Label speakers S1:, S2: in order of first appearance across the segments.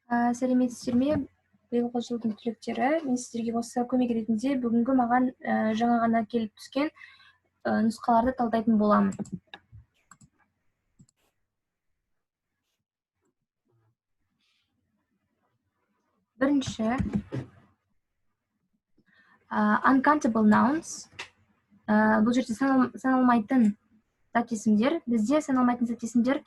S1: Сәлеметсіздер ме? Биылғы жылдың түлектері, мен сіздерге осы көмек ретінде бүгінгі маған жаңа ғана келіп түскен нұсқаларды талдайтын боламын. Бірінші, uncountable nouns. Бұл жерде саналмайтын зат есімдер. Бізде саналмайтын зат есімдер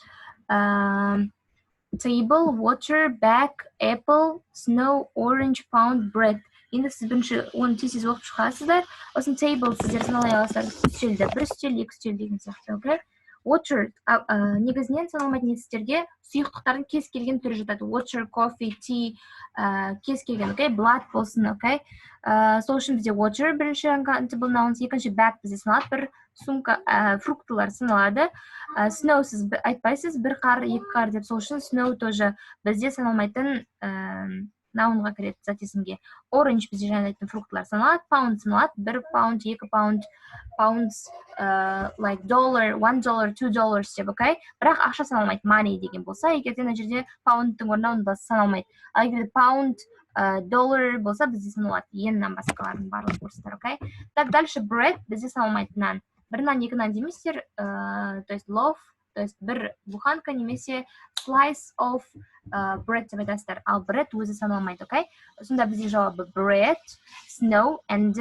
S1: table, water, bag, apple, snow, orange, pound, bread. Енді сіз бірінші оны тез оқып шығасыздар. Осын table сіздер саналай аласыздар. Үстелді, бір үстел, екі үстел деген сияқты, окей? Water негізінен саналмайтын есімдерге сұйықтықтардың кез келген түрі жатады. Water, coffee, tea, кез келген, окей? Blood болсын, окей? Сол үшін бізде water бірінші uncountable nouns, екінші bag бізде саналады, бір сумка, фруктылар саналады. Snow сіз айтпайсыз, бір қар, екі қар деп, сол үшін snow тоже бізде саналмайтын наунға кіреді зат есімге. Orange бізде жаңа айтқан фруктылар саналады, pound саналады, бір pound, екі pound, pounds, like dollar, $1, $2 деп, окей? Бірақ ақша саналмайды, money деген болса, егерде мына жерде poundтың орнына оны саналмайды. Ал егерде pound, dollar болса бізде саналады, еннен басқалардың барлық курстар, окей? Так, дальше bread бізде саналмайды, нан. Бір нан, екі нан демейсіздер, то есть loaf, то есть бір буханка немесе slice of bread деп айтасыздар. Ал bread өзі саналмайды, окей? Сонда бізде жауабы bread, snow and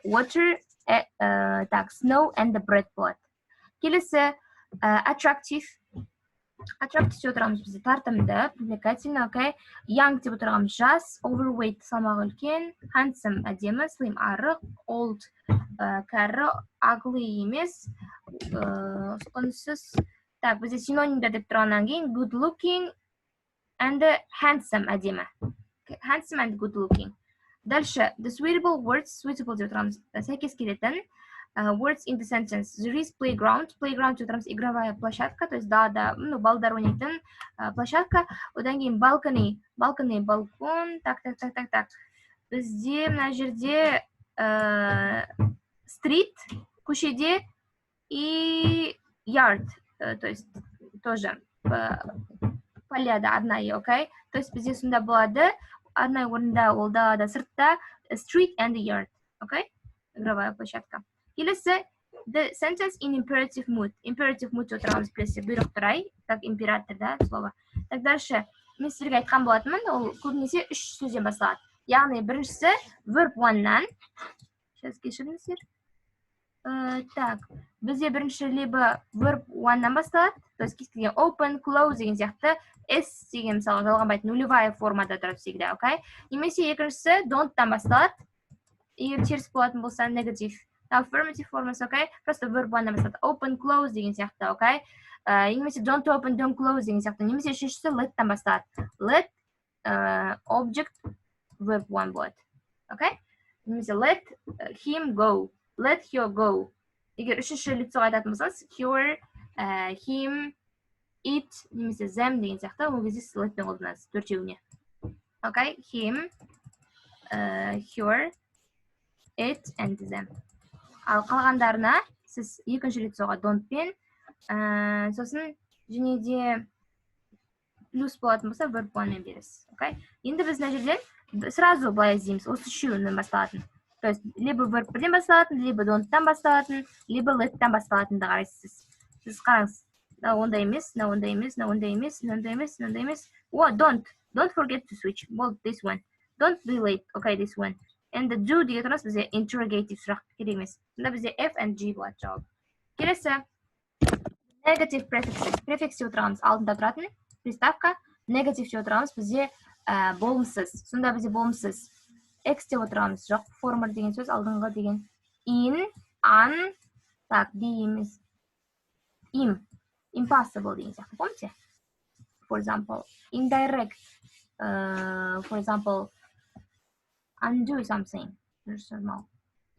S1: water, так, snow and the bread болады. Келесі attractive. Attractive деп отырғанымыз бізде тартымды, привлекательно, окей? Young деп отырғанымыз жас, overweight салмағы үлкен, handsome әдемі, slim арық, old кәрі, ugly емес, ұсқынсыз. Так, бізде синонимдер деп тұрғаннан кейін good looking and handsome әдемі. Handsome and good looking. Дальше, the suitable words, suitable деп отырғанымыз сәйкес келетін. Words in the sentence. There is playground. Playground деп отырғанымыз игровая площадка, то есть да, балдар ойнайтын площадка. Одан кейін balcony. Balcony, балкон. Так. Бізде мына жерде street, көшеде, и yard, то есть тоже поляда арнайы, окей? То есть бізде сонда болады арнайы орында, ол да сыртта, street and yard, окей? Игровая площадка. Келесі, the sentence in imperative mood. Imperative mood отырғанымыз білесіздер, бұйрық тұрай, так, император, да, слово. Так, дальше, мен сіздерге айтқан болатынмын, ол көбінесе үш сөзден басталады. Яғни, біріншісі, verb one-нан. Сейчас кешіріңіздер. Так, бізде бірінші либо verb one-нан басталады, то есть кез келген open, close деген сияқты, s деген мысалы жалғанбайтын нулевая формада тұрады всегда, окей? Немесе екіншісі don't-тан басталады, егер теріс болатын болса negative. Affirmative формасы, окей? Просто verb one-нан басталады, open, close деген сияқты, окей? Немесе don't open, don't close деген сияқты. Немесе үшіншісі let-тан басталады. Let object verb one болады, окей? Немесе let him go. Let her go. Егер үшінші лицоға айтатын болсаңыз, her, him, it, немесе them деген сияқты, ол кезде let-пен қолданасыз, төртеуіне. Окей? Him, her, it, and them. Ал қалғандарына сіз екінші лицоға don't-пен, сосын және де плюс болатын болса, verb one-мен бересіз. Окей? Енді біз мына жерден сразу былай іздейміз, осы үшеуінен басталатын. То есть, либо verb бірден басталатын, либо don't-тан басталатын, либо let-тан басталатынды қарайсыз. Сіз қараңыз, онда емес, онда емес, онда емес, онда емес, онда емес. Don't forget to switch. Well, this one. Don't be late. Okay, this one. And the do деген тұрмыз бізде interrogative сұрақ керек емес. Онда бізде F and G болады жауап. Келесі, negative prefixes. Prefix деп отырғанымыз алдында тұратын приставка. Negative деп отырғанымыз бізде болымсыз. Сонда бізде болымсыз. X деп отырғанымыз жоқ, former деген сөз алдыңғы деген. In, un, так, be емес. Impossible деген сияқты, помните? For example, indirect. For example, undo something.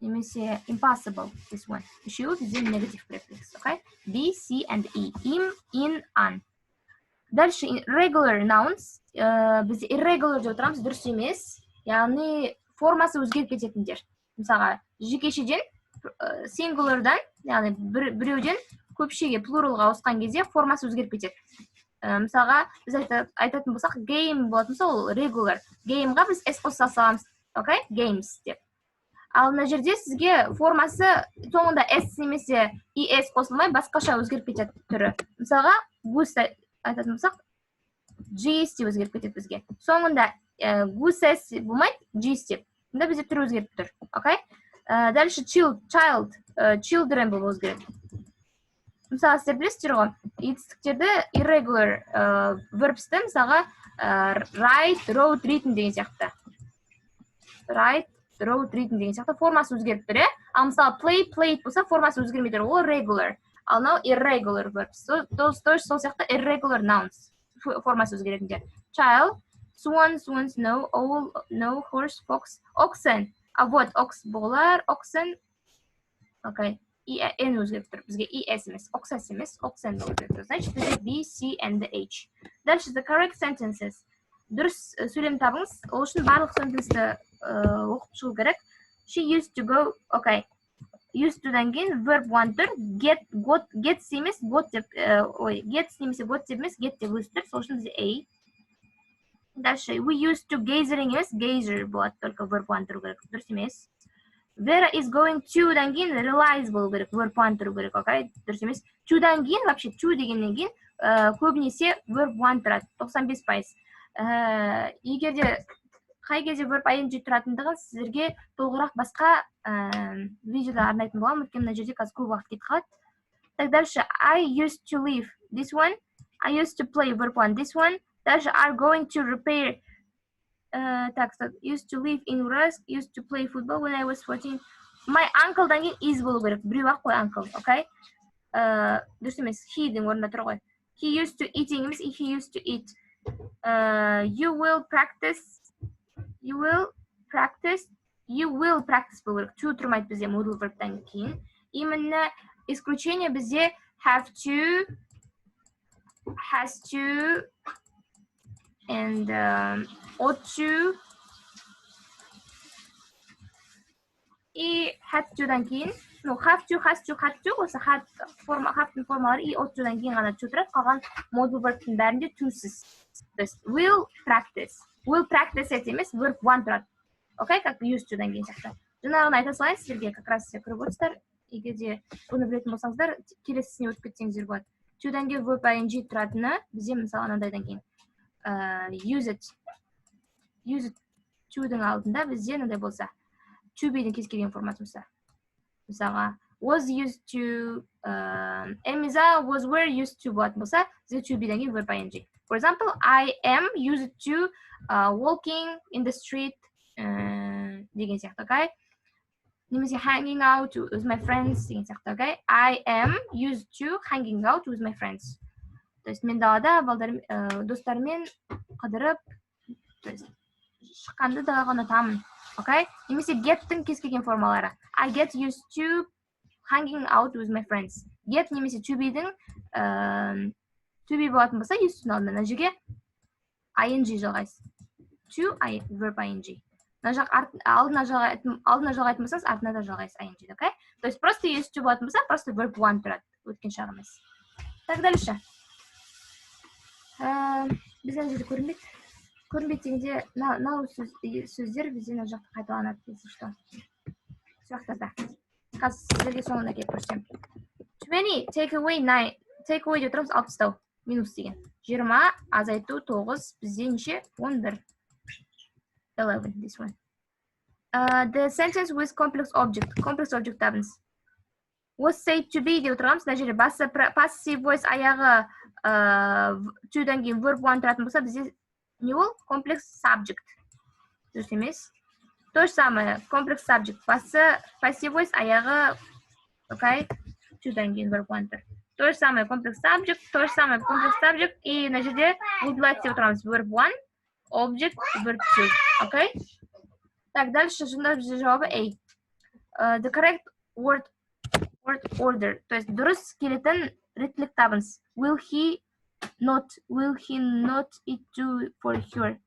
S1: Немесе impossible, this one. Үшеуі бізде negative prefix, okay? B, C, and E. In, un. Дальше, irregular nouns. Бізде irregular деп отырғанымыз дұрыс емес. Яғни формасы өзгеріп кететіндер. Мысалға, жекешеден, singularдан, яғни біреуден көпшеге, плуралға ауысқан кезде формасы өзгеріп кетеді. мысалға біз айтатын болсақ game болатын болса ол regular. Gameға біз s қоса саламыз, окей? Games деп. Ал мына жерде сізге формасы соңында s немесе es қосылмай басқаша өзгеріп кетеді түрі. Мысалға goose айтатын болсақ gs деп өзгеріп кетеді бізге. Соңында gooses болмайды, gs деп. Сонда бізде түрі өзгеріп тұр, окей? Дальше child, children болып өзгереді. Мысалы, сіздер білесіздер ғой, етістіктерді irregular verbs'ті мысалға write, wrote, written деген сияқты. Write, wrote, written деген сияқты формасы өзгеріп тұр, Ал мысалы play, played болса формасы өзгермей тұр, ол regular. Ал мынау irregular verbs. Сол сияқты irregular nouns формасы өзгеретіндер. Child, swan, swans, no, owl, no, horse, fox, oxen. А вот ox болар, oxen. Окей. N өзгеріп тұр. Бізге ES емес, oxes емес, oxen өзгеріп тұр. Значит, бізде B, C, and H. Дальше, the correct sentences. Дұрыс сөйлем табыңыз. Ол үшін барлық sentence'ті оқып шығу керек. She used to go, окей. Used to'дан кейін verb 1 тұр. Get, got, gets емес, got деп, gets немесе got деп емес, get деп өзі тұр. Сол үшін бізде A. Дальше, we used to gazering емес, gazer болады. Только verb 1 тұру керек. Дұрыс емес. Vera is going to-дан кейін realize болу керек, verb 1 тұру керек, окей? Дұрыс емес. To-дан кейін, вообще, to дегеннен кейін көбінесе verb 1 тұрады, 95%. Егер де қай кезде verb ing тұратындығын сіздерге толығырақ басқа видеода арнайтын боламын, өйткені мына жерде қазір көп уақыт кетіп қалады. Так, дальше, I used to live, this one. I used to play, verb 1, this one. Дальше, are going to repair. Так, used to live in Rusk, used to play football when I was 14. My uncle-дан кейін is болу керек. Біреу-ақ қой uncle, окей? Дұрыс емес, he-дің орнында тұр ғой. He used to eating емес, he used to eat. You will practice болу керек. To тұрмайды бізде modal verb-тан кейін. Именно исключение бізде have to, has to, and ought to, и had to-дан кейін, have to, has to, had to, осы have-тың формалары и ought to-дан кейін ғана to тұрады, қалған modal verb-тің бәрінде to-сіз. То есть, will practice емес, verb 1 тұрады. Окей, как used to-дан кейін сияқты. Жаңағын айта салайын сіздерге, как раз сіздер көріп отырсыздар. Егер де бұны білетін болсаңыздар, келесісіне өтіп кетсеңіздер болады. To-дан кейін verb ing тұратыны, бізде мысалы анандайдан кейін. Use it to-дің алдында бізде мынандай болса, to be-дің кез келген формасы болса. Мысалға, was used to, Emisa was were used to болатын болса, бізде to be-дан кейін verb ing. For example, I am used to walking in the street деген сияқты, окей? Немесе hanging out with my friends деген сияқты, окей? I am used to hanging out with my friends. То есть мен далада достарыммен қыдырып, шыққанды далаға ұнатамын, окей? Немесе get-тің кез келген формалары. I get used to hanging out with my friends. Get немесе to be-дің to be болатын болса, used-тің алдында мына жерге ing жалғайсыз. To verb ing. Мына жақ алдына жалғайтын болсаңыз, артына да жалғайсыз ing, окей? То есть просто used to болатын болса, просто verb 1 тұрады, өткен шағы емес. Так, дальше. Біз әне жерде көрінбейді. Көрінбейді дегенде, мынау сөздер бізде мына жақта қайталанады дейсіз, что? Сұрақтарда. Қазір сіздерге соңында келіп көрсем. 20, take away 9. Take away деп тұрмыз, алып тастау. Минус деген. 20, азайту 9, бізде неше? 11. 11, this one. The sentence with complex object. Complex object табыңыз. Was said to be деп отырғанбыз, мына жерде passive voice аяғы to-дан кейін verb 1 тұратын болса, бізде не ол? Complex subject. Дұрыс емес. То же самое, complex subject. Passive voice аяғы, окей, to-дан кейін verb 1 тұр. То же самое, complex subject, и мына жерде would like деп отырғанбыз, verb 1, object, verb 2, окей? Так, дальше сонда бізде жауабы A. The correct word order, то есть дұрыс келетін реттілік табыңыз. Will he not it do for her?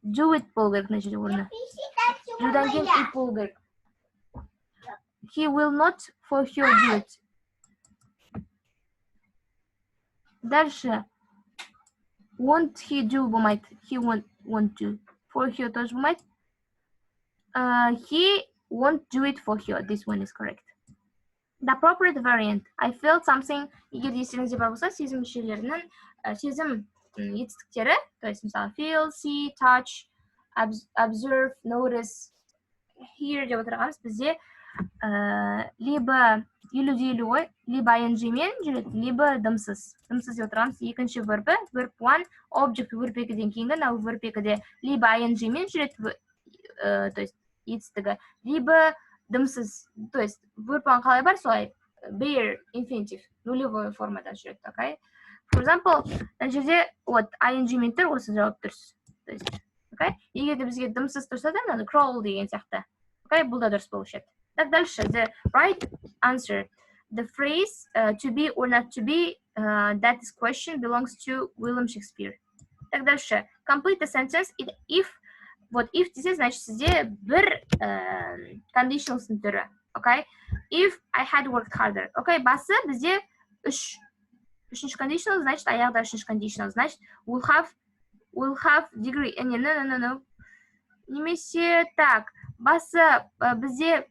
S1: Do it болу керек мына жерде орны. Do-дан кейін it болу керек. He will not for her do it. Дальше. Won't he do болмайды. He won't do. For her тоже болмайды. He won't do it for her. This one is correct. The appropriate variant. I felt something. Егер естеріңізде бар болса, сезім мүшелерінің сезім етістіктері, то есть мысалы feel, see, touch, observe, notice, hear деп отырғанымыз бізде либо елуде елу ғой, либо ing мен жүреді, либо дымсыз. Дымсыз деп отырғанымыз екінші вербі, verb 1, object verb 2-ден кейінгі, now verb 2-де либо ing мен жүреді, то есть етістігі, либо дымсыз, то есть verb 1 қалай бар, солай bare infinitive, нулевой формада жүреді, okay? For example, мына жерде вот ing мен тұр, осы жауап дұрыс. То есть, okay? Егер де бізге дымсыз тұрса да, мына crawl деген сияқты. Okay? Бұл да дұрыс болушы еді. Так, дальше. The right answer. The phrase to be or not to be, that is question, belongs to William Shakespeare. Так, дальше. Complete the sentence. If, вот if десе, значит, сізде бір conditionals'ın түрі. Okay? If I had worked harder. Okay? Басы бізде үшінші conditional, значит, аяғда үшінші conditional. Значит, will have degree. No. Немесе, так, басы бізде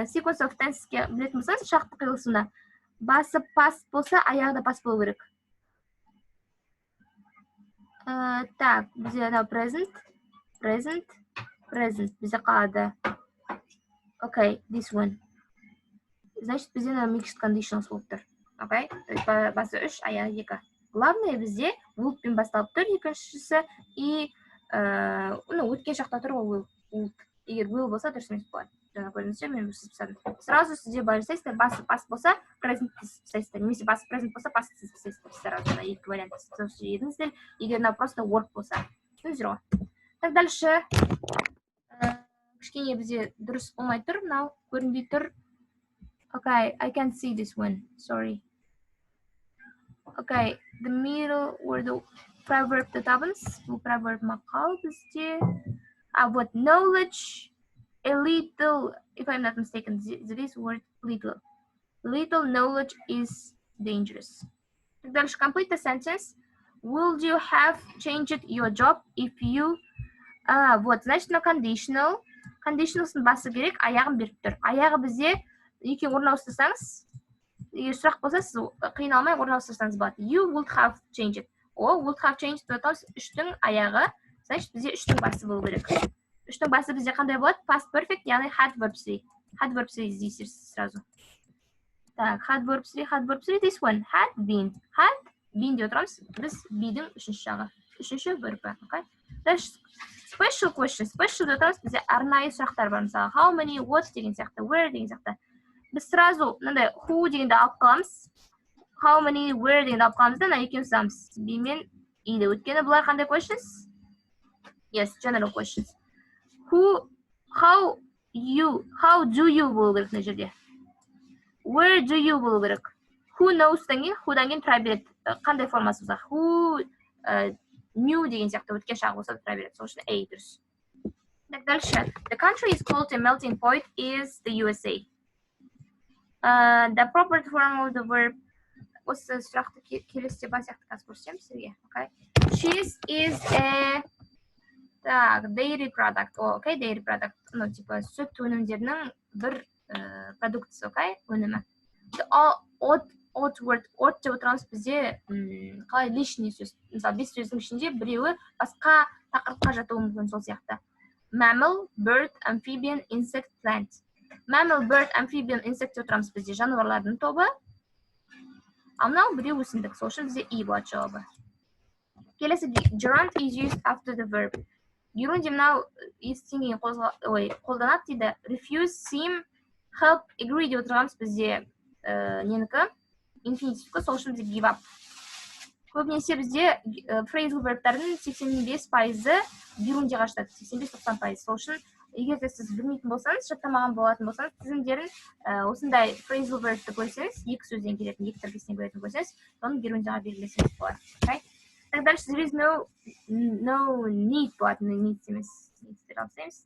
S1: sequence of tense'ке білетін болсаңыз, шақты қиылысында. Басы past болса, аяғда past болу керек. Так, бізде present. Бізде қалады. Okay, this one. Значит, бізде mixed conditionals болып тұр. Okay? Басы 3, аяғы 2. Главное бізде will пен басталып тұр, екіншісі, и өткен шақта тұр ғой will. Егер will болса, дұрыс емес болады. Жаңа көрдіңізше, мен бұрсыз пысадым. Сразу сізде бар жасайсыздар, басы past болса, present пысайсыздар. Немесе басы present болса, past пысайсыздар. Сразу екі вариант едіңіздер. Егер на просто work болса. Түсіндіңіздер ғой. Так, дальше. Кішкене бізде дұрыс болмай тұр, мынау көрінбей тұр. Okay, I can't see this one. Sorry. Okay, the middle or the proverb the табыңыз. Бұл proverb мақал бізде. Вот knowledge, a little, if I'm not mistaken, this word little. Little knowledge is dangerous. Дальше complete the sentence. Would you have changed your job if you... Вот, значит, на conditional. Conditional'сын басы керек, аяғын беріп тұр. Аяғы бізде екі орын ауыстырсаңыз, егер сұрақ болса, сіз қиналмай орын ауыстырсаңыз болады. You would have changed. Would have changed. Үштің аяғы. Значит, бізде үштің басы болу керек. Үштің басы бізде қандай болады? Past perfect, яғни had verb 3. Had verb 3 іздейсіз сразу. Так, had verb 3, this one. Had been. Had been деп отырамыз. Біз be'дің үшінші жағы. Үшінші verb. Okay? Дальше special question. Special деп отырамыз. Бізде арнайы сұрақтар бар. Мысалы, how many, what деген сияқты, where деген сияқты. Біз сразу мынандай who дегенді алып қаламыз. How many, where дегенді алып қаламыз да, екеуміз жазамыз. Be мен и де. Өйткені бұлар қандай questions? Yes, general questions. How do you болу керек мына жерде? Where do you болу керек? Who knows-дан кейін, who-дан кейін тұра береді. Қандай формасы болса? Who knew деген сияқты өткен шағы болса тұра береді. Сол үшін A дұрыс. Так, дальше. The country is called a melting point is the USA. The proper form of the verb. Осы сұрақты келесіде бас сияқты қазір көрсем сізге. Okay. Cheese is a dairy product. Okay, dairy product. Ну, типа, сүт өнімдерінің бір продукциясы, okay, өнімі. Odd word. Odd деп отырғанымыз бізде қалай лишний сөз. Мысалы, 5 сөздің ішінде біреуі басқа тақырыпқа жатуы мүмкін сол сияқты. Mammal, bird, amphibian, insect, plant. Mammal, bird, amphibian, insect деп отырғанымыз бізде жануарлардың тобы. Ал мынау біреу өсімдік. Сол үшін бізде и болады жауабы. Келесі, gerund is used after the verb. Gerund мынау естен қолданады дейді. Refuse, seem, help, agree деп отырғанымыз бізде ненікі? Infinitive, сол үшін бізде give up. Көбінесе бізде phrasal verb'тардың 85%-ы gerund'е қашады. 85-90%. Сол үшін егер де сіз білмейтін болсаңыз, жаттамаған болатын болсаңыз, тізімдерін осындай phrasal verb'ті көрсеңіз, екі сөзден келетін, екі тіркесінен көретін көрсеңіз, соны gerund'ға белгілесеңіз болады. Okay? Так, дальше there is no need болады, need емес. Need'тер алсаймыз.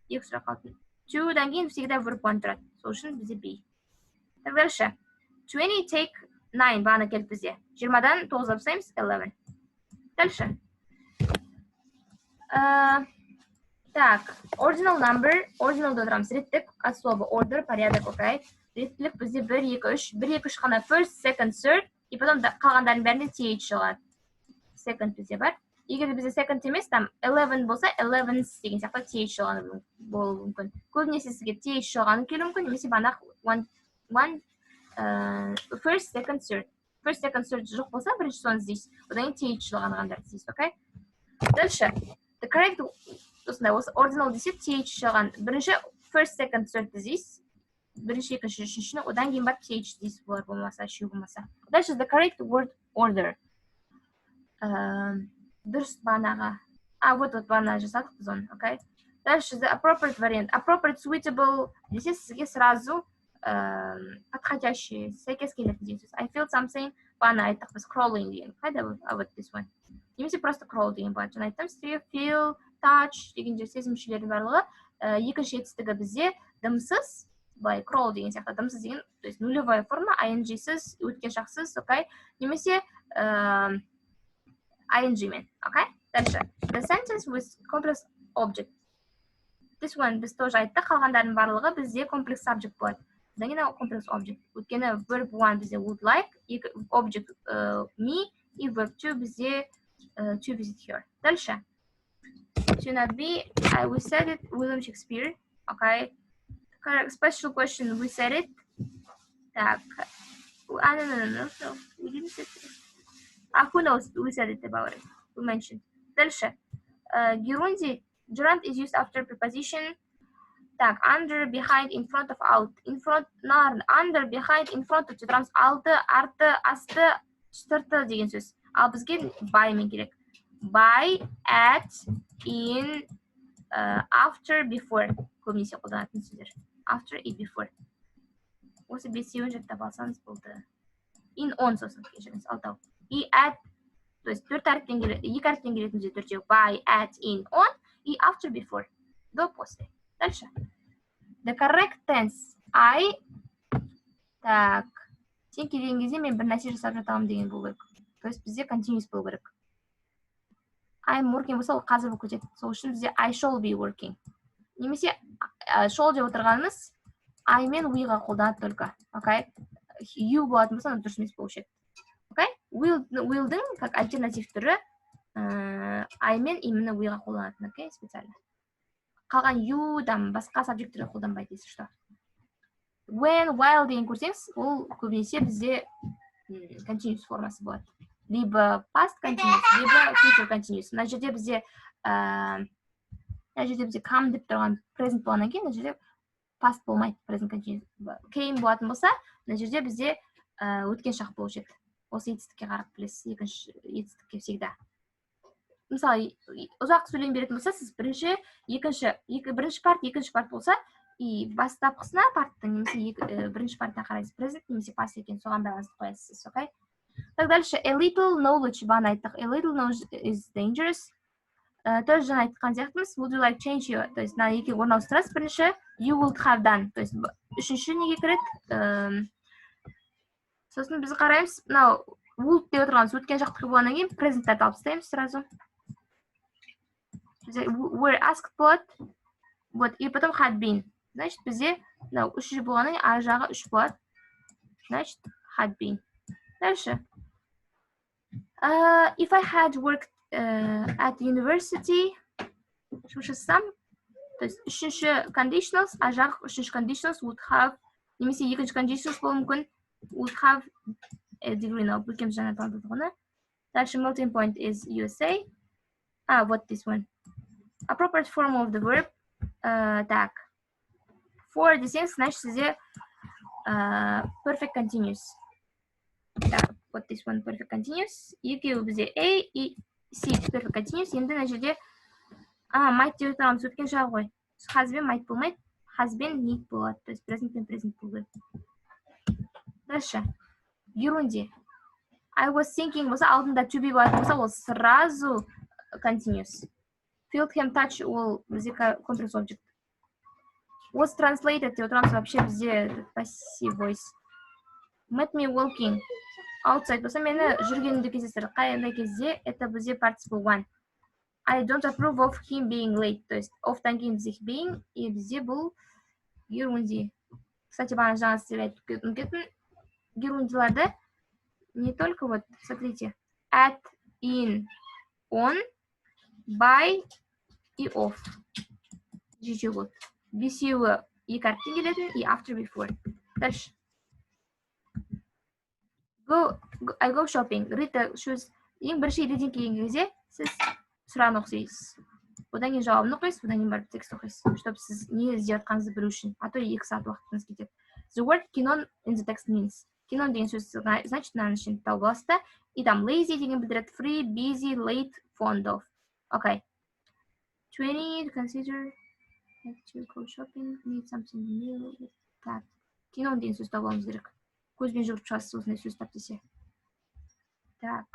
S1: Екі сұрақ қалды. To-дан кейін всегда verb 1 тұрады. Сол үшін бізде be. Так, дальше. 20 take 9 бағана келді бізде. 20-дан 9 алып тастаймыз, 11. Дальше. Так, ordinal number, ordinalды отырамыз, реттік, от слова order, порядок, окей. Реттілік бізде 1, 2, 3, 1, 2, 3 қана first, second, third, и потом қалғандардың бәрінде th шығады. Second бізде бар. Егер бізде second емес, там 11 болса, 11 деген сияқты th шығаны болуы мүмкін. Көбінесе сізге th шығаны келуі мүмкін, немесе банақ first, second, third. First, second, third жоқ болса, бірінші соны іздейсіз. Одан кейін th шығаны қандарды іздейсіз, окей? Дальше. The correct, осы ordinal десе, th шыған. Бірінші first, second, third іздейсіз. Бірінші, екінші, үшіншіні, одан кейін барып th іздейсіз болар болмаса, үшеу болмаса. Дальше, the correct word order. Дұрыс банаға. Вот бана жасадық біз оны, окей? Дальше, the appropriate variant. Appropriate, suitable десе, сізге сразу подходящий, сәйкес келетін деген сөз. I feel something, бана айттық біз crawling деген. Қайда вот this one. Немесе просто crawl деген болады. Жаңа айттым сізге feel, touch деген сезім мүшелердің барлығы. Екінші етістігі бізде дымсыз, былай crawl деген сияқты. Дымсыз деген, то есть нулевая форма, ing-сіз, өткен шақсыз, окей? Немесе ing мен, окей? Дальше. The sentence with complex object. This one біз тоже айттық, қалғандардың барлығы бізде complex subject болады. Одан кейін complex object. Өткені verb 1 бізде would like, object me, и verb 2 бізде to visit here. Дальше. To not be, we said it, William Shakespeare. Okay. Correct. Special question, we said it. Так. No. We didn't say it. Who knows? We said it about it. We mentioned. Дальше. Gerund is used after preposition. Так, under, behind, in front of, out. In front, under, behind, in front of. Тұрамыз алды, арты, асты, штырты деген сөз. Ал бізге by мен керек. By, at, in, after, before. Көбінесе қолданатын сөздер. After и before. Осы бесеуін жаттап алсаңыз болды. In, on сосын кешіріңіз, алтау. И at, то есть екі әріптен келетін сөз төртеу. By, at, in, on, и after, before. До, после. Дальше. The correct tense. I. Так. Сен келген кезде мен бір нәрсе жасап жатамын деген болу керек. То есть бізде continuous болу керек. I'm working болса, ол қазір болып кетеді. Сол үшін бізде I shall be working. Немесе shall деп отырғанымыз I мен we-ға қолданады только. Okay? You болатын болса, дұрыс емес болушы еді. Okay? Will-дің как альтернатив түрі I мен именно we-ға қолданатын. Okay? Специально. Қалған you, басқа сабжекттері қолданбайды дейсіз, что? When, while деген көрсеңіз, ол көбінесе бізде continuous формасы болады. Либо past continuous, либо future continuous. Мына жерде бізде come деп тұрған present болғаннан кейін, мына жерде past болмайды, present continuous. Came болатын болса, мына жерде бізде өткен шақ болушы еді. Осы етістікке қарап білесіз, екінші етістікке всегда. Мысалы, ұзақ сөйлем беретін болса, сіз бірінші парт, екінші парт болса, и бастапқысына парттың, немесе бірінші парттан қарайсыз, present, немесе past екен, соған байланысты қоясыз, окей? Так, дальше, a little knowledge, бағана айттық, a little knowledge is dangerous. Тоже жаңа айтқан сияқтымыз, would you like change your, то есть, мына екі орын ауыстырасыз, бірінші, you would have done, то есть, үшінші неге кіреді, сосын біз қараймыз, мынау, would деп отырғанымыз өткен жақтығы болғаннан кейін, present-тарды алып тастаймыз сразу. Were asked болады, вот, и потом had been. Значит, бізде, мынау, үшінші болғаннан кейін, ар жағы үш болады. Значит, had been. Дальше. If I had worked at university, жұмыс жасасам, то есть үшінші conditionals, ар жағы үшінші conditionals would have, немесе екінші conditionals болу мүмкін, would have a degree now. Бүкем жаңа танытып оны. Дальше, melting point is USA. Вот this one. Appropriate form of the verb. Так. For десеңіз, значит, сізде perfect continuous. Так, вот this one perfect continuous. Екеуі бізде A и C perfect continuous. Енді мына жерде might деп отырғанымыз өткен жағы ғой. Has been might болмайды. Has been need болады. То есть present пен present болу керек. Дальше. Ерунде. I was thinking болса, алдында to be болатын болса, ол сразу continuous. Felt him touch ол бізде complex object. Was translated деп отырғанымыз вообще бізде passive voice. Met me walking. outside болса мені жүргенімді кездестірді. Қандай кезде? Это бізде participle one. I don't approve of him being late. То есть ofтан кейін бізде being и бізде бұл герунди. Кстати, жаңа сіздер айтып кететін герундиларды не только вот, смотрите, at, in, on, by и off. Жеке болды. Бесеуі екі әріптен келетін и after, before. Дальше. I go shopping. Read the shoes. Ең бірінші реден келген кезде сіз сұрағын оқисыз. Одан кейін жауабын оқисыз, одан кейін барып текст оқисыз, чтобы сіз не іздеп жатқаныңызды білу үшін. А то 2 сағат уақытыңыз кетеді. The word кинон in the text means. Кинон деген сөз значит мынаның ішінде тауып аласыз да. И там lazy деген білдіреді, free, busy, late, fond of. Okay. 20 to consider. Have to go shopping. Need something new. Так. Кинон деген сөз тауып алуымыз керек. Көзбен жүгіріп шығасыз, осындай сөз тап десе. Так.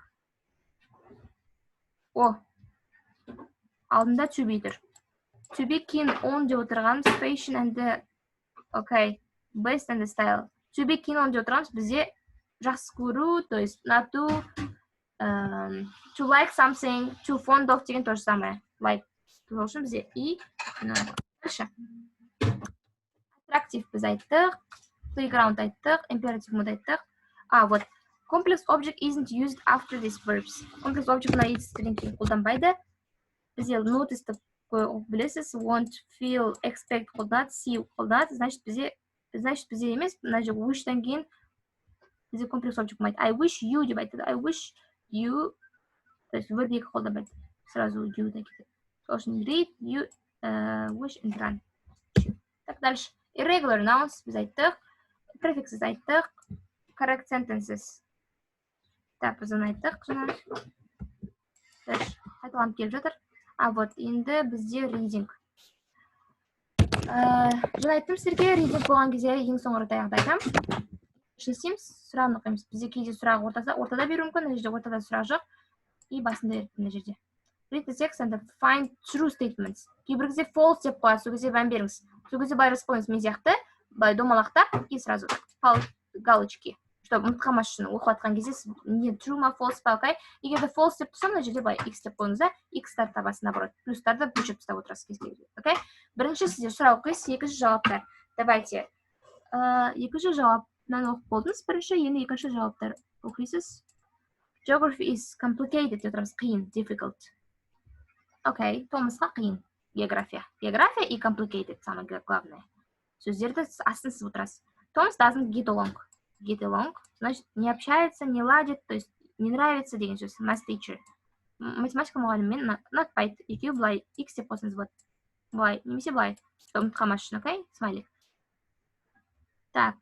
S1: О. Алдында to be тұр. To be keen on деп отырғанымыз fashion and the okay, best and the style. To be keen on деп отырғанымыз бізде жақсы көру, то есть not to like something, to fond of деген то же самое. Like. Сол үшін бізде и дальше. Attractive біз айттық, playground айттық, imperative mood айттық. Вот. Complex object isn't used after these verbs. Complex object мына етістіктен кейін қолданбайды. Бізде notice білесіз, want, feel, expect қолданады, see қолданады. Значит бізде емес, мына жерде wish'тан кейін бізде complex object болмайды. I wish you деп айтады. I wish you, то есть verb екі қолданбайды. Сразу you да кетеді. Сол үшін read, you, wish and run. Так, дальше. Irregular nouns біз айттық. Prefixes айттық. Correct sentences. Так, біз оны айттық жаңа. Дальше. Қайталанып келіп жатыр. Вот, енді бізде reading. Жаңа айттым сіздерге, reading болған кезде ең соңғы таяқты айтамын. Істейміз, сұрағын оқимыз. Бізде кейде сұрақ ортада беру мүмкін, мына жерде ортада сұрақ жоқ. И басында береді мына жерде. Read the text and find true statements. Кейбір кезде false деп қояды, сол кезде мән беріңіз. Сол кезде былай распылыңыз мен сияқты, былай домалақтап и сразу галочки. Чтобы ұмытқанбас үшін оқып жатқан кезде сіз не true ма false па, окей? Егер де false деп тұрса, мына жерде былай x деп қойыңыз да, x-тар табасыз наоборот. Плюстарды көшіріп тастап отырасыз кез келген, окей? Бірінші сіздер сұрақ оқисыз, екінші жауаптар. Давайте. Екінші жауаптан оқып болдыңыз, бірінші, енді екінші жауаптар оқисыз. Geography is complicated деп отырмыз, қиын, difficult. Окей, Томасқа қиын. География. География и complicated, самое главное. Сөздерді астын сіз отырасыз. Томас doesn't get along. Get along, значит, не общается, не ладит, то есть не нравится деген сөз. Math teacher. Математика мұғаліммен ұнатпайды. Екеуі былай, x деп қосыңыз болады. Былай, немесе былай. Чтобы ұмытқанбас үшін, окей? Смайлик. Так,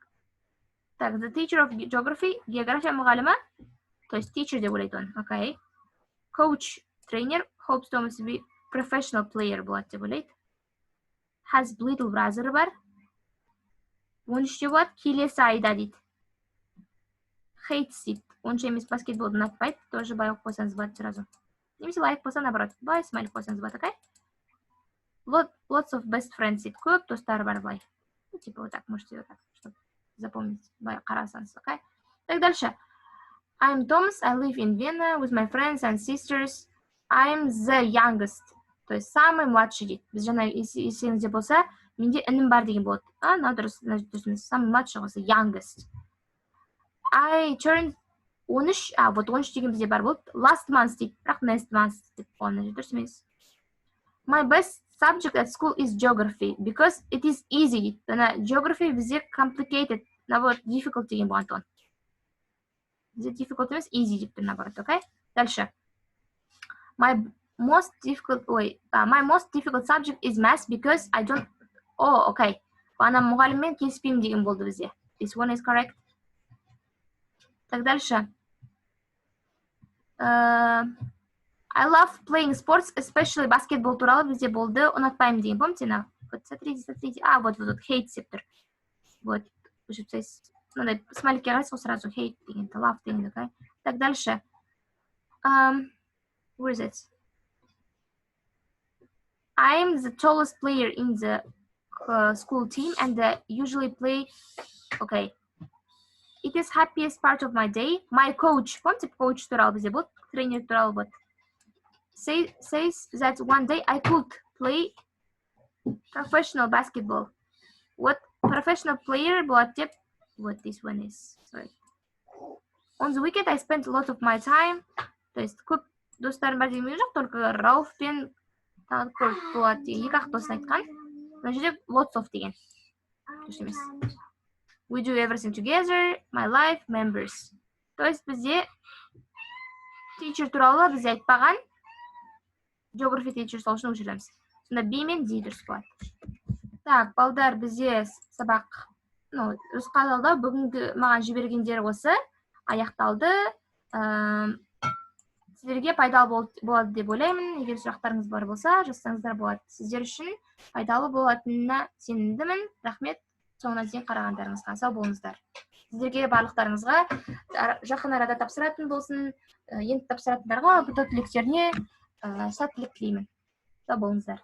S1: the teacher of geography, география мұғалімі, то есть teacher деп ойлайды он, окей? Coach, trainer, hopes Thomas to be professional player болады деп ойлайды. Has little brother бар. 13-те болады, келесі айда дейді. Hates дейді. 10-ше емес баскетболды ұнатпайды, тоже бай оқып қойсаңыз болады сразу. Немесе лайк болса, наоборот, бай смайлик қойсаңыз болады, окей? Lots of best friends дейді. Көп достары бар бай. Типа вот так, можете вот так, чтобы запомнить. Бай қарасаңыз, окей? Так, дальше. I'm Thomas, I live in Vienna with my friends and sisters. I'm the youngest. То есть самый младший дейді. Біз жаңа есіңізде болса, менде інім бар деген болады. Дұрыс, самый младший болса, youngest. I turned 13, вот 13 деген бізде бар болды. Last month дейді, бірақ next month деп қойған. Дұрыс емес. My best subject at school is geography because it is easy дейді. Geography бізде complicated, наоборот, difficult деген болған тон. Бізде difficult емес, easy деп тұр, наоборот, окей? Дальше. My most difficult subject is math because I don't... окей. Ана мұғаліммен келіспеймін деген болды бізде. This one is correct. Так, дальше. I love playing sports, especially basketball туралы бізде болды. Ұнатпаймын деген, помните? Вот, смотрите. Вот, hate деп тұр. Вот, смайликке қарайсыз, сразу hate деген, love деген, окей? Так, дальше. Where is it? I'm the tallest player in the school team and usually play, okay. It is happiest part of my day. My coach, помните, coach туралы бізде болды, тренер туралы болады. Says that one day I could play professional basketball. What professional player болады деп, what this one is. Sorry. On the weekend I spent a lot of my time. То есть көп достарым бар деген жоқ, только Рауф пен тағы көп болады деген екі-ақ досын айтқан. Мына жерде lots of деген. Дұрыс емес. We do everything together, my life, members. То есть бізде teacher туралы бізде айтпаған. Geography teacher сол үшін өшіреміз. Сонда B мен D дұрыс болады. Так, балдар бізде сабақ, нұсқалауда бүгінгі маған жібергендер осы аяқталды. Сіздерге пайдалы болады деп ойлаймын. Егер сұрақтарыңыз бар болса, жазсаңыздар болады. Сіздер үшін пайдалы болатынына сенімдімін. Рахмет. Соңынан дейін қарағандарыңызға. Сау болыңыздар. Сіздерге барлықтарыңызға жақын арада тапсыратын болсын, енді тапсыратындарға түлектеріне сәттілік тілеймін. Сау болыңыздар.